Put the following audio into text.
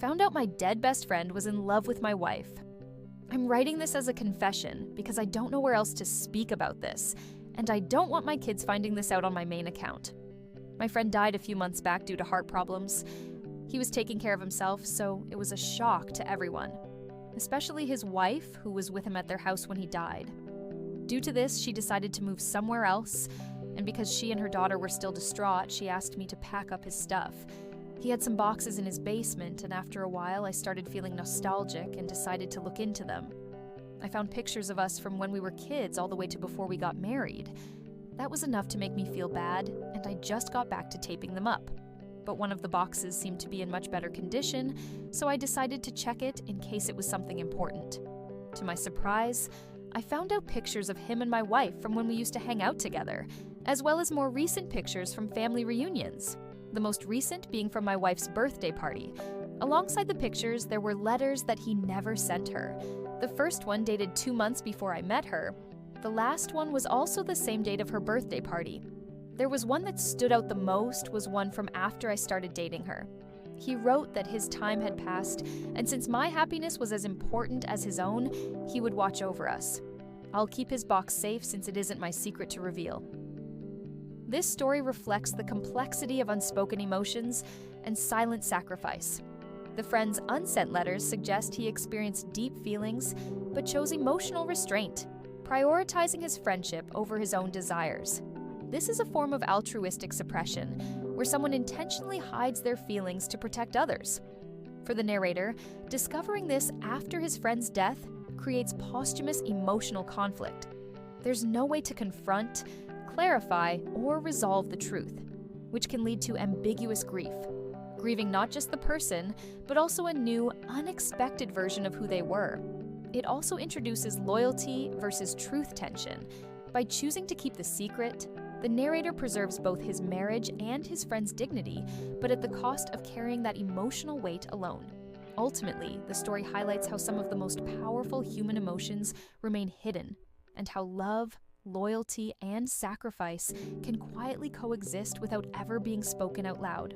found out my dead best friend was in love with my wife. I'm writing this as a confession because I don't know where else to speak about this, and I don't want my kids finding this out on my main account. My friend died a few months back due to heart problems. He was taking care of himself, so it was a shock to everyone, especially his wife, who was with him at their house when he died. Due to this, she decided to move somewhere else, and because she and her daughter were still distraught, she asked me to pack up his stuff. He had some boxes in his basement, and after a while, I started feeling nostalgic and decided to look into them. I found pictures of us from when we were kids all the way to before we got married. That was enough to make me feel bad, and I just got back to taping them up. But one of the boxes seemed to be in much better condition, so I decided to check it in case it was something important. To my surprise, I found out pictures of him and my wife from when we used to hang out together, as well as more recent pictures from family reunions, the most recent being from my wife's birthday party. Alongside the pictures, there were letters that he never sent her. The first one dated 2 months before I met her. The last one was also the same date of her birthday party. There was one that stood out the most was one from after I started dating her. He wrote that his time had passed, and since my happiness was as important as his own, he would watch over us. I'll keep his box safe since it isn't my secret to reveal. This story reflects the complexity of unspoken emotions and silent sacrifice. The friend's unsent letters suggest he experienced deep feelings, but chose emotional restraint, prioritizing his friendship over his own desires. This is a form of altruistic suppression, where someone intentionally hides their feelings to protect others. For the narrator, discovering this after his friend's death creates posthumous emotional conflict. There's no way to confront, clarify, or resolve the truth, which can lead to ambiguous grief, grieving not just the person, but also a new, unexpected version of who they were. It also introduces loyalty versus truth tension. By choosing to keep the secret, the narrator preserves both his marriage and his friend's dignity, but at the cost of carrying that emotional weight alone. Ultimately, the story highlights how some of the most powerful human emotions remain hidden, and how love, loyalty, and sacrifice can quietly coexist without ever being spoken out loud.